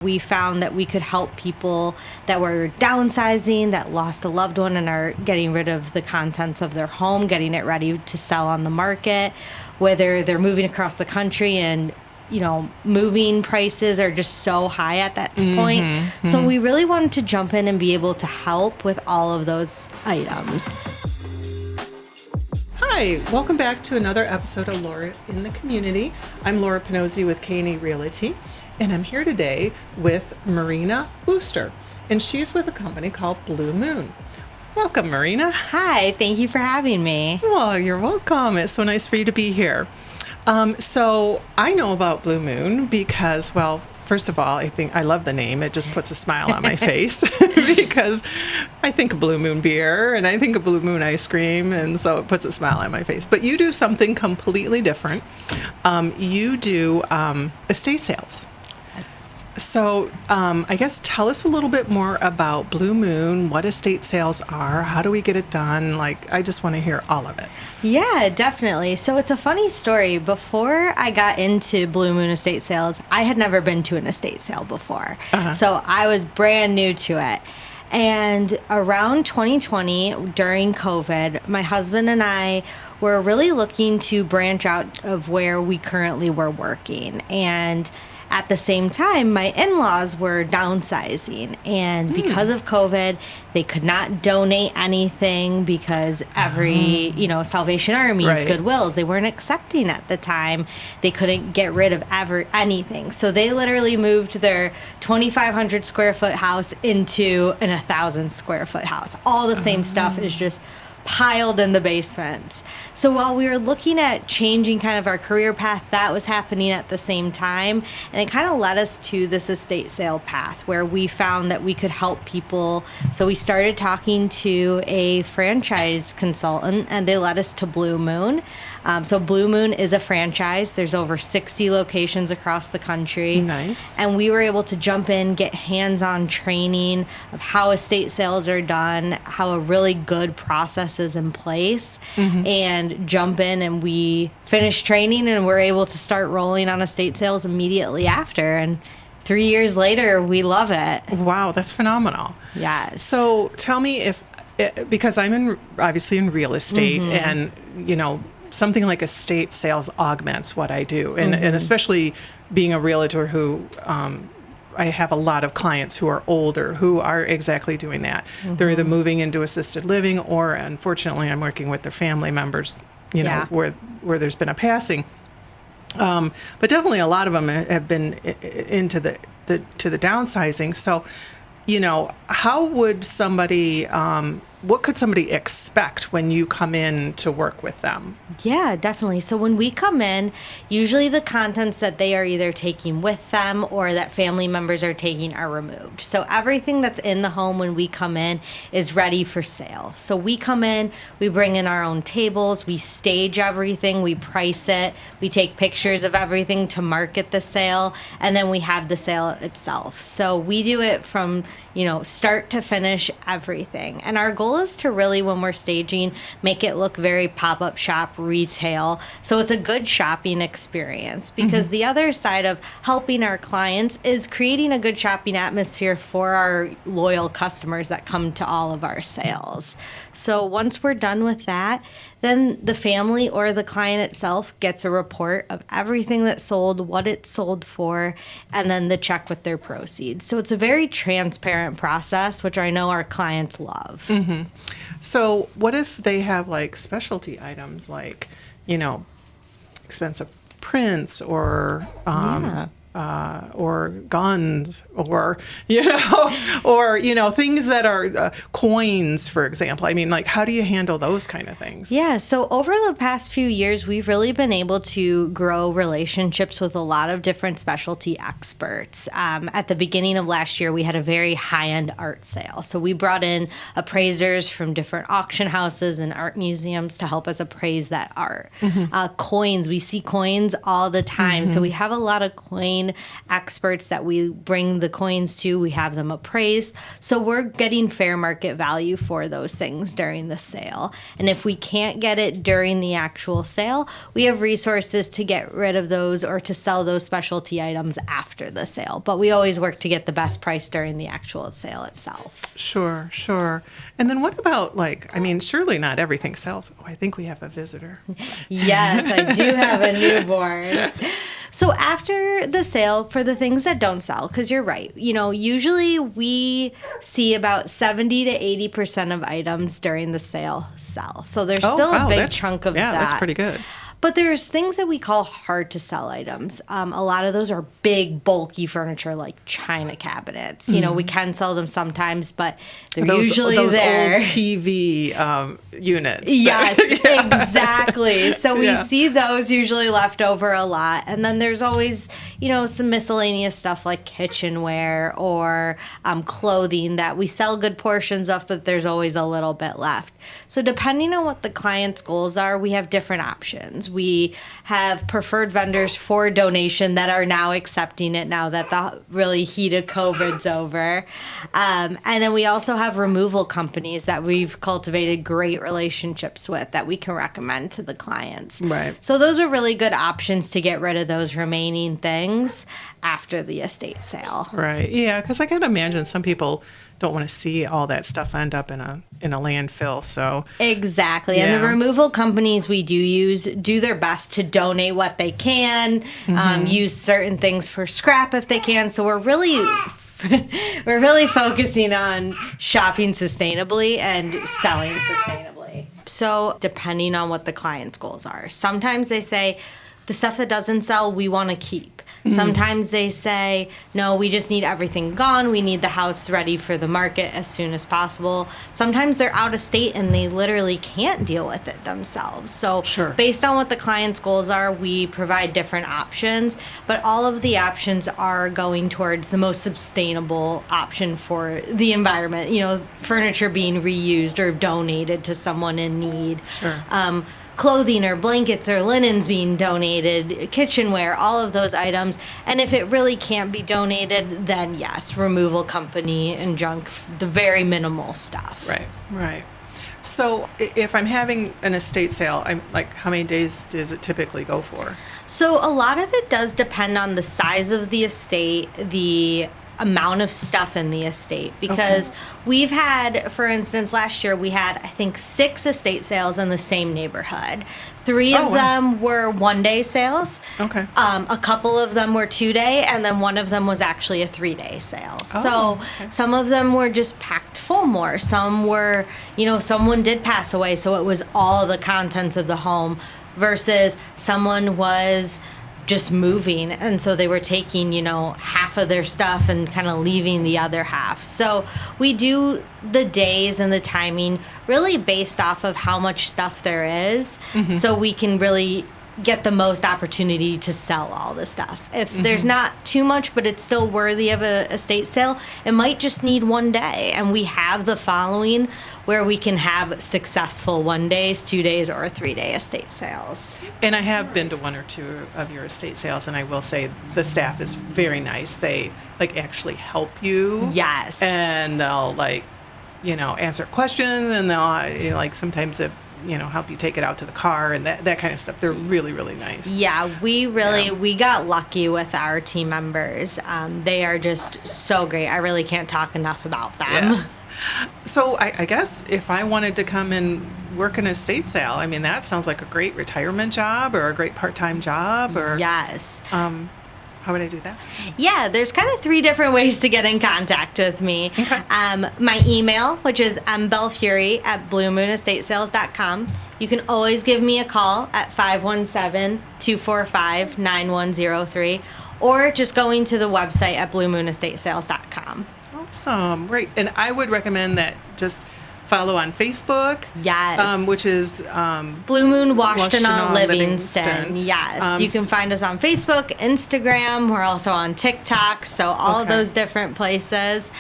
We found that we could help people that were downsizing, that lost a loved one and are getting rid of the contents of their home, getting it ready to sell on the market, whether they're moving across the country and moving prices are just so high at that point. So we really wanted to jump in and be able to help with all of those items. Hi, welcome back to another episode of Laura in the Community. I'm Laura Pinozzi with KNE Realty, and I'm here today with Marina Booster, and she's with a company called Blue Moon. Welcome, Marina. Hi, thank you for having me. Well, you're welcome. It's so nice for you to be here. So I know about Blue Moon because, well, first of all, I think I love the name. It just puts a smile on my face because I think of Blue Moon beer and I think of Blue Moon ice cream, and so it puts a smile on my face. But you do something completely different. You do estate sales. So I guess tell us a little bit more about Blue Moon, what estate sales are, how do we get it done? I just want to hear all of it. Yeah, definitely. So it's a funny story. Before I got into Blue Moon estate sales, I had never been to an estate sale before. So I was brand new to it. And around 2020, during COVID, my husband and I were really looking to branch out of where we currently were working. And at the same time, my in-laws were downsizing, and because of COVID, they could not donate anything because every, Salvation Army's, Goodwills, they weren't accepting at the time. They couldn't get rid of anything. So they literally moved their 2,500 square foot house into an 1,000 square foot house. All the same stuff is just piled in the basement. So while we were looking at changing kind of our career path, that was happening at the same time. And it kind of led us to this estate sale path where we found that we could help people. So we started talking to a franchise consultant, and they led us to Blue Moon. So Blue Moon is a franchise. There's over 60 locations across the country. Nice. And we were able to jump in, get hands-on training of how estate sales are done, how a really good process is in place, and jump in, and we finished training and we're able to start rolling on estate sales immediately after. And 3 years later, we love it. Wow, that's phenomenal. Yes. So tell me because I'm obviously in real estate, and something like estate sales augments what I do, and especially being a realtor who I have a lot of clients who are older who are exactly doing that. They're either moving into assisted living, or unfortunately I'm working with their family members, where there's been a passing. But definitely a lot of them have been into the downsizing. So, how would somebody, what could somebody expect when you come in to work with them? Yeah, definitely. So when we come in, usually the contents that they are either taking with them or that family members are taking are removed. So everything that's in the home when we come in is ready for sale. So we come in, we bring in our own tables, we stage everything, we price it, we take pictures of everything to market the sale, and then we have the sale itself. So we do it from start to finish, everything. And our goal is to really, when we're staging, make it look very pop-up shop retail. So it's a good shopping experience, because the other side of helping our clients is creating a good shopping atmosphere for our loyal customers that come to all of our sales. So once we're done with that, then the family or the client itself gets a report of everything that sold, what it sold for, and then the check with their proceeds. So it's a very transparent process, which I know our clients love. So what if they have specialty items expensive prints or guns or things that are coins, for example. I mean, how do you handle those kind of things? Yeah, so over the past few years, we've really been able to grow relationships with a lot of different specialty experts. At the beginning of last year, we had a very high-end art sale. So we brought in appraisers from different auction houses and art museums to help us appraise that art. Coins, we see coins all the time. So we have a lot of coin coin experts that we bring the coins to. We have them appraised. So we're getting fair market value for those things during the sale. And if we can't get it during the actual sale, we have resources to get rid of those or to sell those specialty items after the sale. But we always work to get the best price during the actual sale itself. Sure, sure. And then what about, like, I mean, surely not everything sells. Oh, I think we have a visitor. Yes, I do have a newborn. So after the sale, for the things that don't sell, because you're right, usually we see about 70 to 80% of items during the sale sell. So there's still a big chunk of that. Yeah, that's pretty good. But there's things that we call hard to sell items. A lot of those are big, bulky furniture like china cabinets. We can sell them sometimes, but they're usually those there. Old TV units. Yes, exactly. So we see those usually left over a lot. And then there's always, some miscellaneous stuff like kitchenware or clothing that we sell good portions of, but there's always a little bit left. So depending on what the client's goals are, we have different options. We have preferred vendors for donation that are now accepting it now that the really heat of COVID's over. And then we also have removal companies that we've cultivated great relationships with that we can recommend to the clients. Right. So those are really good options to get rid of those remaining things after the estate sale. Right. Yeah, because I can imagine some people don't want to see all that stuff end up in a landfill. So exactly. Yeah. And the removal companies we do use do their best to donate what they can, use certain things for scrap if they can. So we're really focusing on shopping sustainably and selling sustainably. So depending on what the client's goals are, sometimes they say the stuff that doesn't sell we want to keep. Sometimes they say, no, we just need everything gone. We need the house ready for the market as soon as possible. Sometimes they're out of state and they literally can't deal with it themselves. So based on what the client's goals are, we provide different options. But all of the options are going towards the most sustainable option for the environment. Furniture being reused or donated to someone in need. Clothing or blankets or linens being donated, kitchenware, all of those items. And if it really can't be donated, then yes, removal company and junk, the very minimal stuff. Right. So if I'm having an estate sale, I'm like, how many days does it typically go for? So a lot of it does depend on the size of the estate, the amount of stuff in the estate, because we've had, for instance, last year we had, I think, 6 estate sales in the same neighborhood. 3 of them were one-day sales. A couple of them were 2-day, and then one of them was actually a 3-day sale. Some of them were just packed full more. Some were, someone did pass away, so it was all the contents of the home, versus someone was just moving, and so they were taking half of their stuff and kind of leaving the other half. So we do the days and the timing really based off of how much stuff there is, so we can really get the most opportunity to sell all the stuff. If there's not too much but it's still worthy of a estate sale, it might just need 1 day, and we have the following where we can have successful 1 days, 2 days, or 3-day estate sales. And I have been to 1 or 2 of your estate sales, and I will say the staff is very nice. They actually help you. Yes. And they'll answer questions, and they'll sometimes help you take it out to the car and that kind of stuff. They're really, really nice. Yeah, we got lucky with our team members. They are just so great. I really can't talk enough about them. Yeah. So I guess if I wanted to come and work an estate sale, I mean, that sounds like a great retirement job or a great part-time job. Or yes. How would I do that? Yeah, there's kind of 3 different ways to get in contact with me. My email, which is mbelfury@bluemoonestatesales.com. You can always give me a call at 517-245-9103, or just going to the website at bluemoonestatesales.com. Awesome. Great. And I would recommend that just follow on Facebook. Yes. Which is Blue Moon Washtenaw Livingston. Yes. You can find us on Facebook, Instagram. We're also on TikTok. So all of those different places.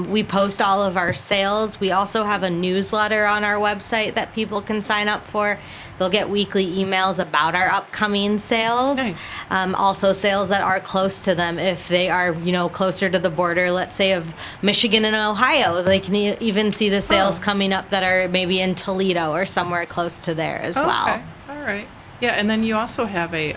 We post all of our sales. We also have a newsletter on our website that people can sign up for. they'll get weekly emails about our upcoming sales. Nice. Also sales that are close to them. If they are, closer to the border, let's say of Michigan and Ohio, they can even see the sales coming up that are maybe in Toledo or somewhere close to there as well. Okay. All right. Yeah, and then you also have a,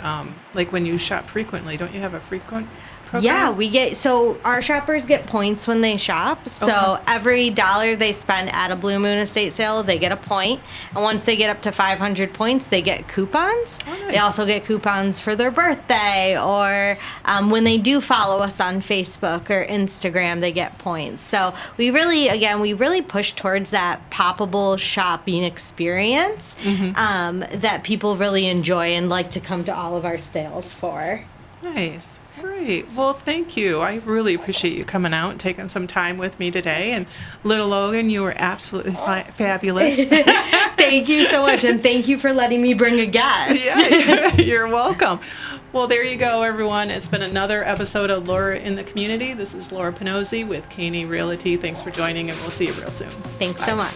like when you shop frequently, don't you have a frequent program? Yeah, so our shoppers get points when they shop. So every $1 they spend at a Blue Moon estate sale, they get a point. And once they get up to 500 points, they get coupons. Oh, nice. They also get coupons for their birthday, or when they do follow us on Facebook or Instagram, they get points. So we really push towards that poppable shopping experience that people really enjoy and like to come to all of our sales for. Nice. Great. Well, thank you. I really appreciate you coming out and taking some time with me today. And little Logan, you were absolutely fabulous. Thank you so much. And thank you for letting me bring a guest. Yeah, you're welcome. Well, there you go, everyone. It's been another episode of Laura in the Community. This is Laura Panozzi with KNE Realty. Thanks for joining, and we'll see you real soon. Thanks so much.